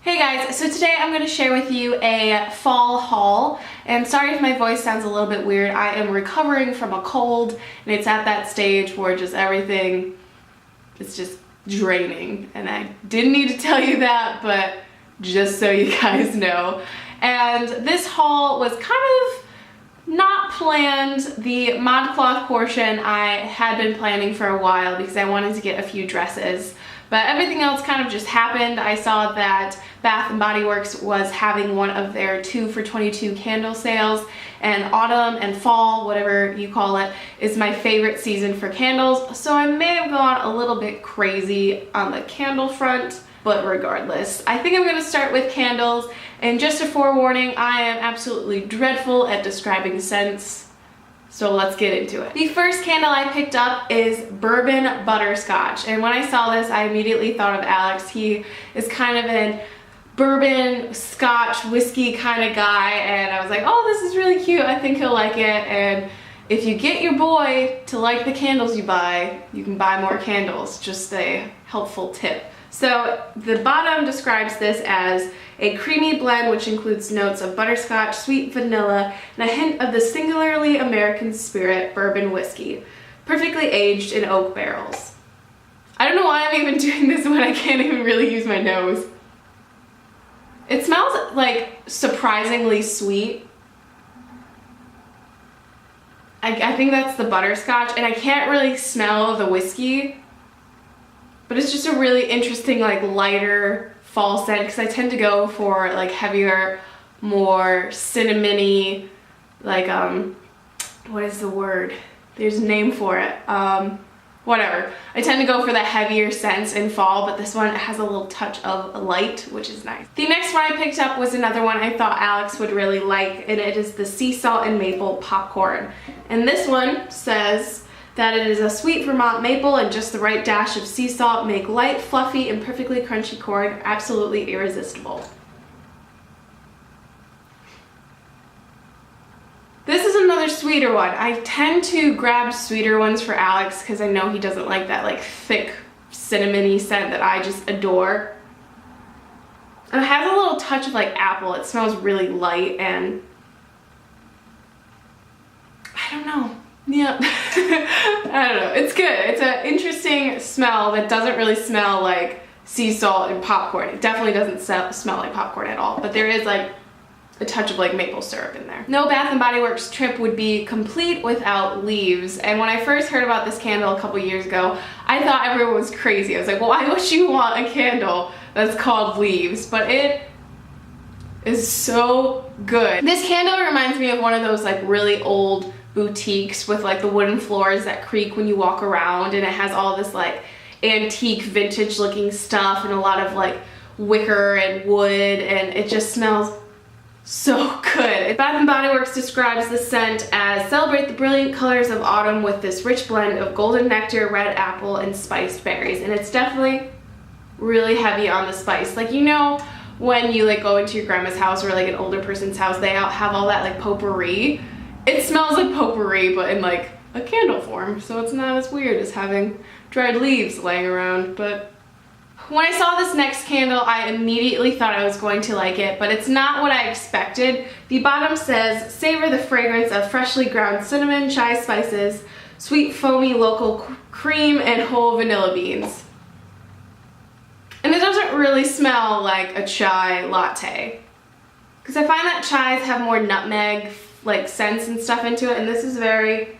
Hey guys, so today I'm going to share with you a fall haul, and sorry if my voice sounds a little bit weird. I am recovering from a cold and it's at that stage where just everything is just draining, and I didn't need to tell you that, but just so you guys know. And this haul was kind of not planned. The ModCloth portion I had been planning for a while because I wanted to get a few dresses, but everything else kind of just happened. I saw that Bath & Body Works was having one of their 2 for $22 candle sales, and autumn and fall, whatever you call it, is my favorite season for candles, so I may have gone a little bit crazy on the candle front, but regardless, I think I'm going to start with candles. And just a forewarning, I am absolutely dreadful at describing scents, so let's get into it. The first candle I picked up is Bourbon Butterscotch, and when I saw this I immediately thought of Alex. He is kind of an bourbon, scotch, whiskey kind of guy, and I was like, oh, this is really cute, I think he'll like it. And if you get your boy to like the candles you buy, you can buy more candles. Just a helpful tip. So the bottom describes this as a creamy blend which includes notes of butterscotch, sweet vanilla, and a hint of the singularly American spirit bourbon whiskey, perfectly aged in oak barrels. I don't know why I'm even doing this when I can't even really use my nose. It smells like surprisingly sweet. I think that's the butterscotch, and I can't really smell the whiskey. But it's just a really interesting, like, lighter fall scent, because I tend to go for like heavier, more cinnamony, like what is the word? There's a name for it. Whatever. I tend to go for the heavier scents in fall, but this one has a little touch of light, which is nice. The next one I picked up was another one I thought Alex would really like, and it is the Sea Salt and Maple Popcorn. And this one says that it is a sweet Vermont maple and just the right dash of sea salt make light, fluffy, and perfectly crunchy corn absolutely irresistible. This is another sweeter one. I tend to grab sweeter ones for Alex because I know he doesn't like that like thick cinnamony scent that I just adore. And it has a little touch of like apple. It smells really light, and I don't know. Yeah, I don't know. It's good. It's an interesting smell that doesn't really smell like sea salt and popcorn. It definitely doesn't smell like popcorn at all, but there is like a touch of like maple syrup in there. No Bath & Body Works trip would be complete without leaves, and when I first heard about this candle a couple years ago, I thought everyone was crazy. I was like, well, why would you want a candle that's called Leaves? But it is so good. This candle reminds me of one of those like really old boutiques with like the wooden floors that creak when you walk around, and it has all this like antique vintage looking stuff and a lot of like wicker and wood, and it just smells so good. Bath & Body Works describes the scent as celebrate the brilliant colors of autumn with this rich blend of golden nectar, red apple, and spiced berries. And it's definitely really heavy on the spice. Like, you know when you like go into your grandma's house or like an older person's house, they have all that like potpourri. It smells like potpourri, but in like a candle form, so it's not as weird as having dried leaves laying around. But when I saw this next candle, I immediately thought I was going to like it, but it's not what I expected. The bottom says, savor the fragrance of freshly ground cinnamon, chai spices, sweet foamy local cream, and whole vanilla beans. And it doesn't really smell like a chai latte, because I find that chais have more nutmeg like scents and stuff into it, and this is very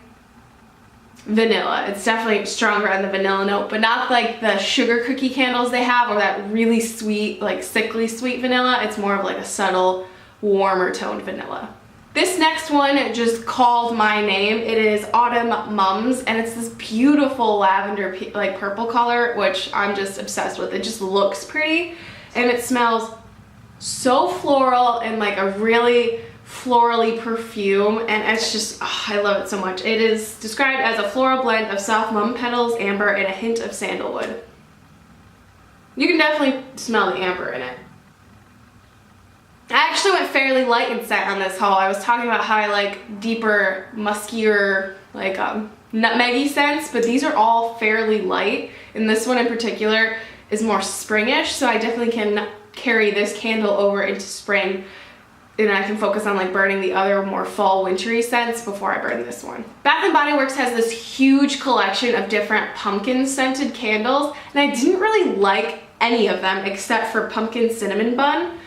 vanilla. It's definitely stronger on the vanilla note, but not like the sugar cookie candles they have or that really sweet, like sickly sweet vanilla. It's more of like a subtle, warmer toned vanilla. This next one just called my name. It is Autumn Mums, and it's this beautiful lavender like purple color, which I'm just obsessed with. It just looks pretty, and it smells so floral and like a really florally perfume, and it's just, oh, I love it so much. It is described as a floral blend of soft mum petals, amber, and a hint of sandalwood. You can definitely smell the amber in it. I actually went fairly light in scent on this haul. I was talking about how I like deeper, muskier, like nutmeggy scents, but these are all fairly light, and this one in particular is more springish, so I definitely can carry this candle over into spring, and I can focus on like burning the other more fall wintry scents before I burn this one. Bath & Body Works has this huge collection of different pumpkin scented candles, and I didn't really like any of them except for pumpkin cinnamon bun.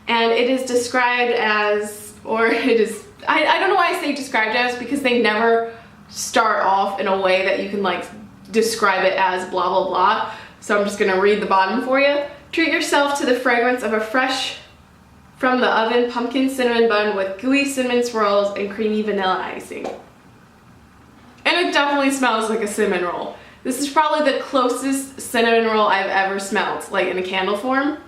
And it is described as, or it is, I don't know why I say described as, because they never start off in a way that you can like describe it as blah blah blah. So I'm just gonna read the bottom for you. Treat yourself to the fragrance of a fresh from the oven pumpkin cinnamon bun with gooey cinnamon swirls and creamy vanilla icing. And it definitely smells like a cinnamon roll. This is probably the closest cinnamon roll I've ever smelled, like in a candle form.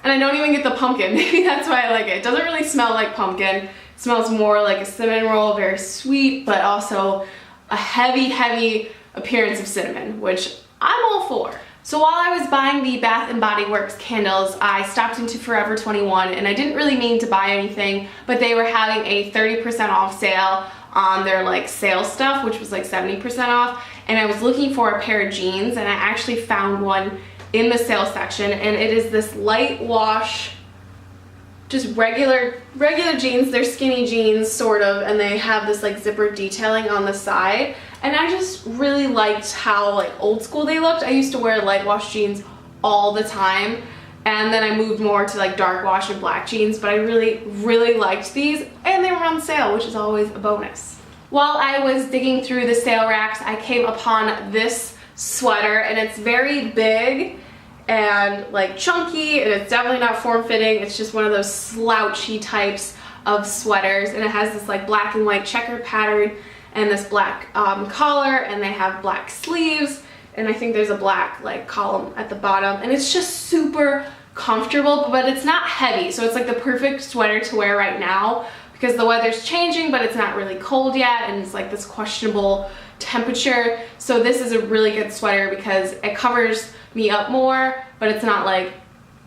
And I don't even get the pumpkin. Maybe that's why I like it. It doesn't really smell like pumpkin. It smells more like a cinnamon roll, very sweet, but also a heavy, heavy appearance of cinnamon, which I'm all for. So while I was buying the Bath & Body Works candles, I stopped into Forever 21, and I didn't really mean to buy anything, but they were having a 30% off sale on their like sale stuff, which was like 70% off, and I was looking for a pair of jeans, and I actually found one in the sale section, and it is this light wash, just regular jeans. They're skinny jeans sort of, and they have this like zipper detailing on the side, and I just really liked how like old school they looked. I used to wear light wash jeans all the time, and then I moved more to like dark wash and black jeans, but I really liked these, and they were on sale, which is always a bonus. While I was digging through the sale racks, I came upon this sweater, and it's very big and like chunky, and it's definitely not form-fitting. It's just one of those slouchy types of sweaters, and it has this like black and white checkered pattern and this black collar, and they have black sleeves, and I think there's a black like column at the bottom, and it's just super comfortable, but it's not heavy, so it's like the perfect sweater to wear right now because the weather's changing, but it's not really cold yet, and it's like this questionable temperature. So this is a really good sweater because it covers me up more, but it's not like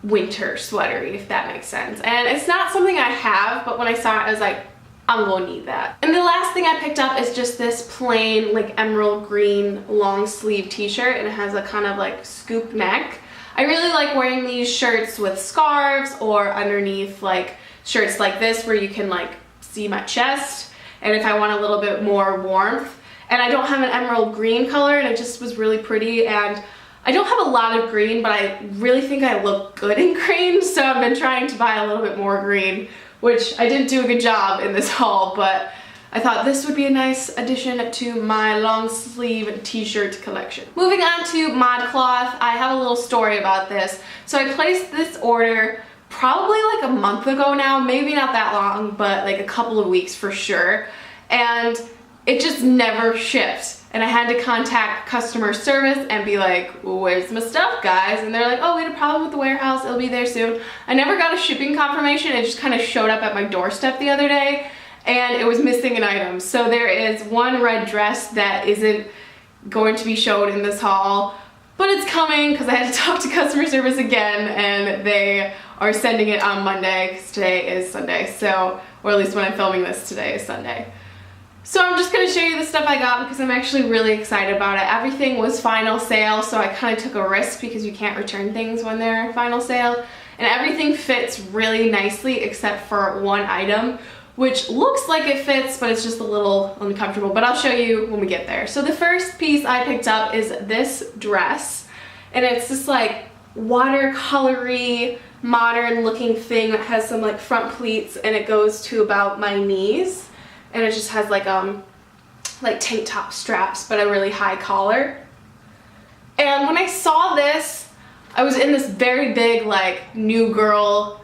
winter sweatery, if that makes sense. And it's not something I have, but when I saw it, I was like, I'm gonna need that. And the last thing I picked up is just this plain like emerald green long sleeve t-shirt, and it has a kind of like scoop neck. I really like wearing these shirts with scarves or underneath like shirts like this where you can like see my chest, and if I want a little bit more warmth. And I don't have an emerald green color, and it just was really pretty, and I don't have a lot of green, but I really think I look good in green, so I've been trying to buy a little bit more green, which I didn't do a good job in this haul, but I thought this would be a nice addition to my long sleeve t-shirt collection. Moving on to ModCloth, I have a little story about this. So I placed this order probably like a month ago now, maybe not that long, but like a couple of weeks for sure, and it just never shipped. And I had to contact customer service and be like, where's my stuff, guys? And they're like, oh, we had a problem with the warehouse, it'll be there soon. I never got a shipping confirmation, it just kind of showed up at my doorstep the other day, and it was missing an item. So there is one red dress that isn't going to be showed in this haul, but it's coming because I had to talk to customer service again, and they are sending it on Monday because today is Sunday, so, or at least when I'm filming this, today is Sunday. So I'm just going to show you the stuff I got because I'm actually really excited about it. Everything was final sale, so I kind of took a risk because you can't return things when they're final sale. And everything fits really nicely except for one item, which looks like it fits, but it's just a little uncomfortable. But I'll show you when we get there. So the first piece I picked up is this dress, and it's this like watercolory, modern looking thing that has some like front pleats, and it goes to about my knees. And it just has like tank top straps, but a really high collar. And when I saw this, I was in this very big like new girl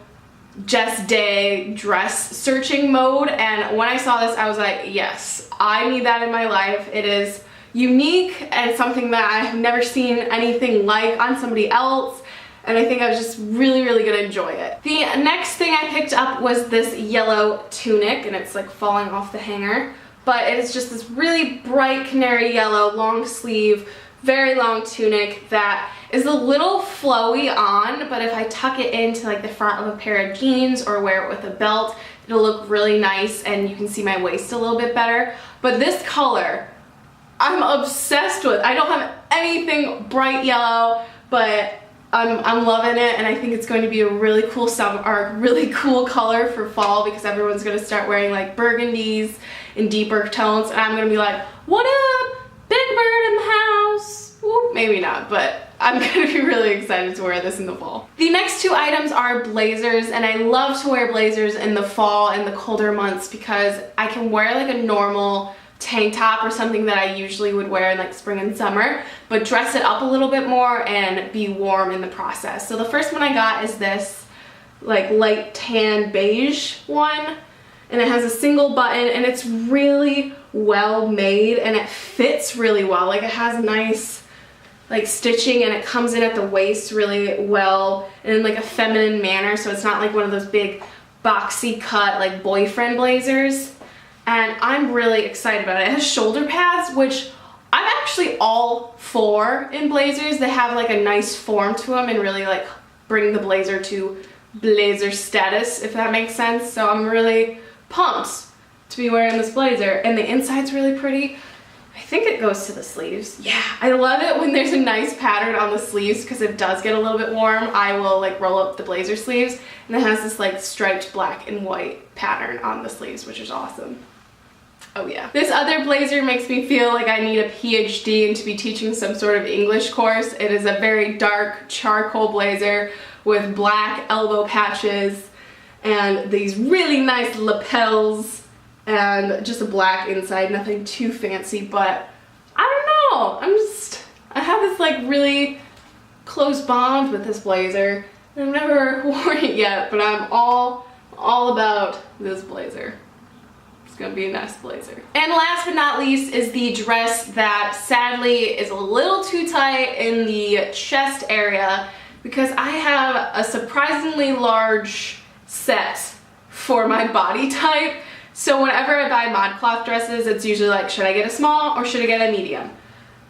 Jess Day dress searching mode, and when I saw this I was like, yes, I need that in my life. It is unique and something that I have never seen anything like on somebody else, and I think I was just really gonna enjoy it. The next thing I picked up was this yellow tunic, and it's like falling off the hanger, but it is just this really bright canary yellow long sleeve, very long tunic that is a little flowy on, but if I tuck it into like the front of a pair of jeans or wear it with a belt, it'll look really nice and you can see my waist a little bit better. But this color, I'm obsessed with. I don't have anything bright yellow, but I'm loving it, and I think it's going to be a really cool summer, or really cool color for fall, because everyone's going to start wearing like burgundies and deeper tones, and I'm going to be like, what up, Big Bird in the house? Whoop, maybe not, but I'm going to be really excited to wear this in the fall. The next two items are blazers, and I love to wear blazers in the fall and the colder months because I can wear like a normal tank top or something that I usually would wear in like spring and summer, but dress it up a little bit more and be warm in the process. So the first one I got is this like light tan beige one, and it has a single button, and it's really well made, and it fits really well. Like it has nice like stitching, and it comes in at the waist really well and in like a feminine manner, so it's not like one of those big boxy cut like boyfriend blazers. And I'm really excited about it. It has shoulder pads, which I'm actually all for in blazers. They have like a nice form to them and really like bring the blazer to blazer status, if that makes sense. So I'm really pumped to be wearing this blazer, and the inside's really pretty. I think it goes to the sleeves. Yeah, I love it when there's a nice pattern on the sleeves because it does get a little bit warm. I will like roll up the blazer sleeves, and it has this like striped black and white pattern on the sleeves, which is awesome. Oh yeah. This other blazer makes me feel like I need a PhD and to be teaching some sort of English course. It is a very dark charcoal blazer with black elbow patches and these really nice lapels and just a black inside, nothing too fancy, but I don't know. I have this like really close bond with this blazer. I've never worn it yet, but I'm all about this blazer. It's gonna be a nice blazer. And last but not least is the dress that sadly is a little too tight in the chest area because I have a surprisingly large set for my body type. So whenever I buy ModCloth dresses, it's usually like, should I get a small or should I get a medium?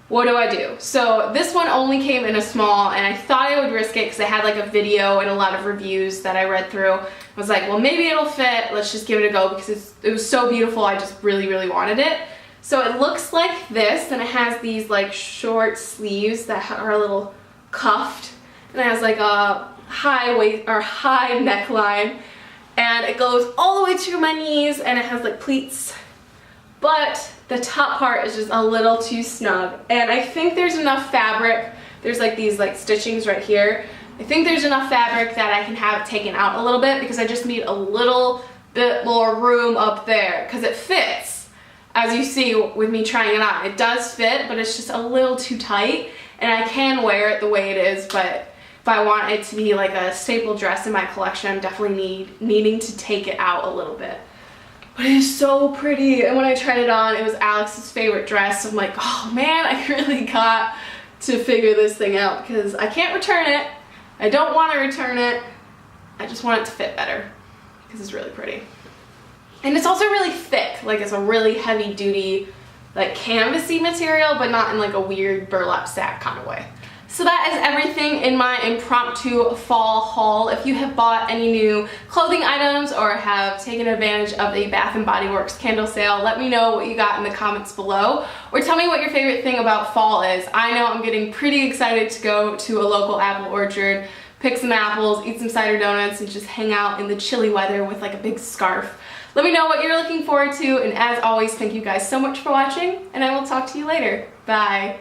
What do I do? So this one only came in a small, and I thought I would risk it because I had like a video and a lot of reviews that I read through. I was like, well, maybe it'll fit. Let's just give it a go because it was so beautiful. I just really, really wanted it. So it looks like this, and it has these like short sleeves that are a little cuffed, and it has like a high waist or high neckline, and it goes all the way to my knees, and it has like pleats. But the top part is just a little too snug, and I think there's enough fabric. There's like these like stitchings right here. I think there's enough fabric that I can have it taken out a little bit because I just need a little bit more room up there because it fits. As you see with me trying it on, it does fit, but it's just a little too tight, and I can wear it the way it is, but if I want it to be like a staple dress in my collection, I'm definitely needing to take it out a little bit. But it is so pretty, and when I tried it on, it was Alex's favorite dress. So I'm like, oh man, I really got to figure this thing out because I can't return it. I don't want to return it. I just want it to fit better because it's really pretty. And it's also really thick, like it's a really heavy duty, like canvasy material, but not in like a weird burlap sack kind of way. So that is everything in my impromptu fall haul. If you have bought any new clothing items or have taken advantage of the Bath & Body Works candle sale, let me know what you got in the comments below, or tell me what your favorite thing about fall is. I know I'm getting pretty excited to go to a local apple orchard, pick some apples, eat some cider donuts, and just hang out in the chilly weather with like a big scarf. Let me know what you're looking forward to, and as always, thank you guys so much for watching, and I will talk to you later. Bye.